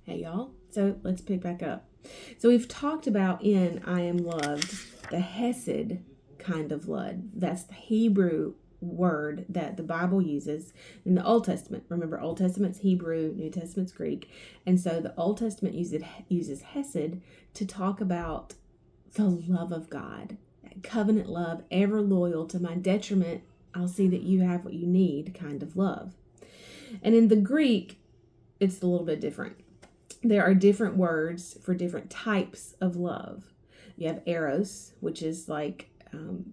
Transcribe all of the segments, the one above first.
Hey y'all. So let's pick back up. So we've talked about in I Am Loved the Hesed kind of love. That's the Hebrew word that the Bible uses in the Old Testament. Remember, Old Testament's Hebrew, New Testament's Greek. And so the Old Testament uses Hesed to talk about the love of God, that covenant love, ever loyal to my detriment. I'll see that you have what you need kind of love. And in the Greek, it's a little bit different. There are different words for different types of love. You have eros, which is like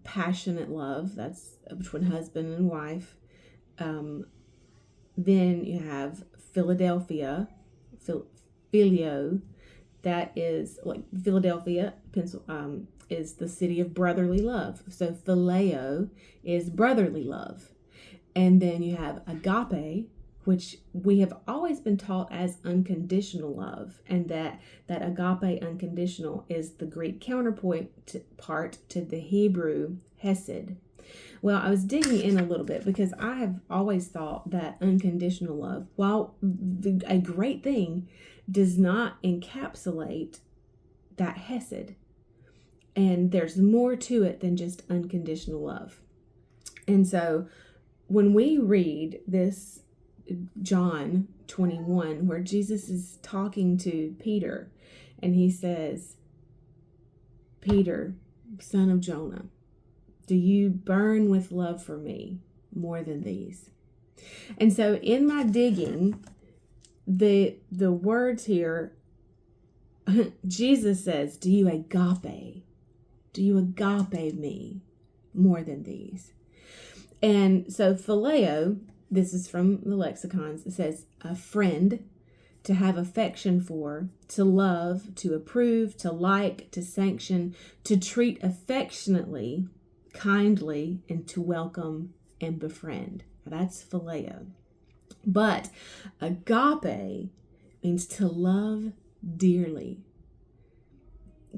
passionate love. That's between husband and wife. Then you have Philadelphia, Phileo. That is like Philadelphia, is the city of brotherly love. So Phileo is brotherly love. And then you have agape, which we have always been taught as unconditional love, and that agape unconditional is the Greek part to the Hebrew hesed. Well, I was digging in a little bit because I have always thought that unconditional love, while a great thing, does not encapsulate that hesed. And there's more to it than just unconditional love. And so when we read this John 21, where Jesus is talking to Peter, and he says, Peter, son of Jonah, do you burn with love for me more than these? And so in my digging, the words here, Jesus says, do you agape? Do you agape me more than these? And so phileo, this is from the lexicons, it says a friend, to have affection for, to love, to approve, to like, to sanction, to treat affectionately, kindly, and to welcome and befriend. That's phileo. But agape means to love dearly,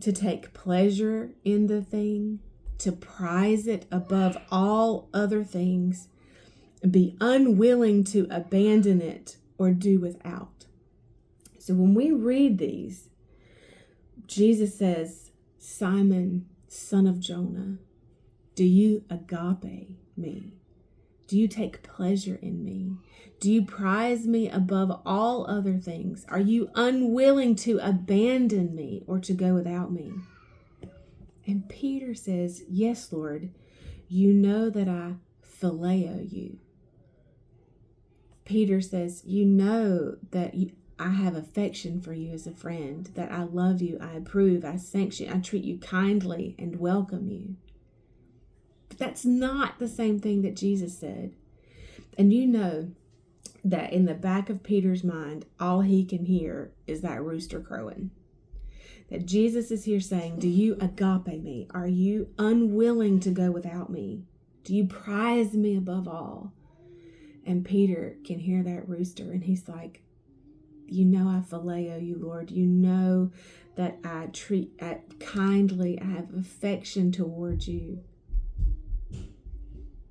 to take pleasure in the thing, to prize it above all other things, be unwilling to abandon it or do without. So when we read these, Jesus says, Simon, son of Jonah, do you agape me? Do you take pleasure in me? Do you prize me above all other things? Are you unwilling to abandon me or to go without me? And Peter says, yes, Lord, you know that I phileo you. Peter says, you know that I have affection for you as a friend, that I love you, I approve, I sanction, I treat you kindly and welcome you. But that's not the same thing that Jesus said. And you know that in the back of Peter's mind, all he can hear is that rooster crowing. That Jesus is here saying, do you agape me? Are you unwilling to go without me? Do you prize me above all? And Peter can hear that rooster, and he's like, you know I phileo you, Lord. You know that I treat kindly. I have affection towards you.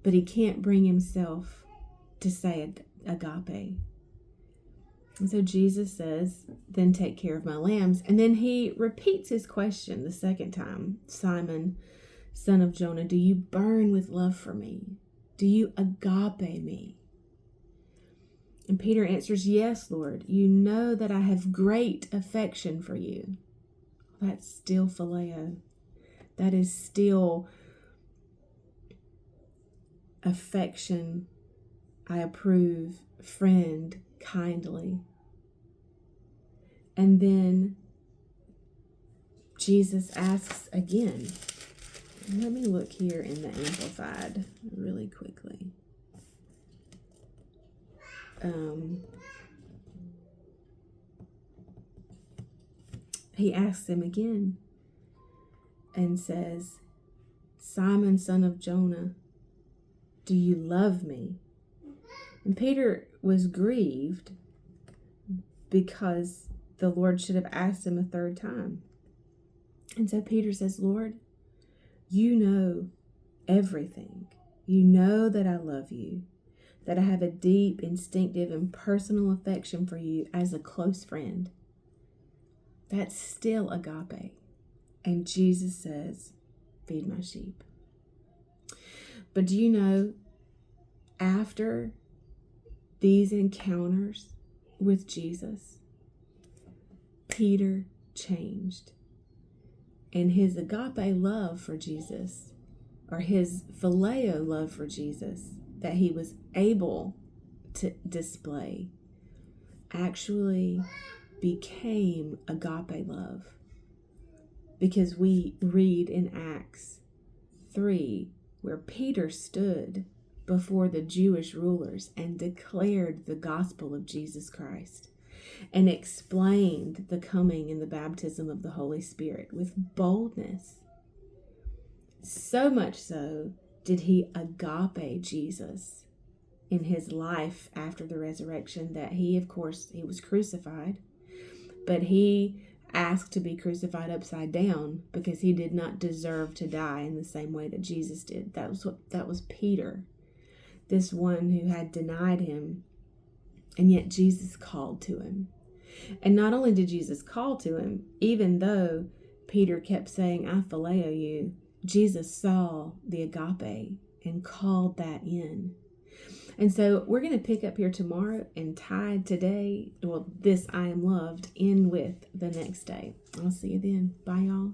But he can't bring himself to say agape. And so Jesus says, then take care of my lambs. And then he repeats his question the second time. Simon, son of Jonah, do you burn with love for me? Do you agape me? And Peter answers, yes, Lord, you know that I have great affection for you. That's still phileo. That is still affection. I approve, friend, kindly. And then Jesus asks again. Let me look here in the Amplified really quickly. He asks him again and says, Simon, son of Jonah, do you love me? And Peter was grieved because the Lord should have asked him a third time. And so Peter says, Lord, you know everything. You know that I love you, that I have a deep, instinctive, and personal affection for you as a close friend. That's still agape. And Jesus says, feed my sheep. But do you know, after these encounters with Jesus, Peter changed. And his agape love for Jesus, or his phileo love for Jesus, that he was able to display, actually became agape love. Because we read in Acts 3 where Peter stood before the Jewish rulers and declared the gospel of Jesus Christ and explained the coming and the baptism of the Holy Spirit with boldness. So much so did he agape Jesus in his life after the resurrection that he, of course, he was crucified, but he asked to be crucified upside down because he did not deserve to die in the same way that Jesus did. That was Peter, this one who had denied him, and yet Jesus called to him. And not only did Jesus call to him, even though Peter kept saying, I phileo you, Jesus saw the agape and called that in. And so we're going to pick up here tomorrow and tie today, well, this I am loved, in with the next day. I'll see you then. Bye, y'all.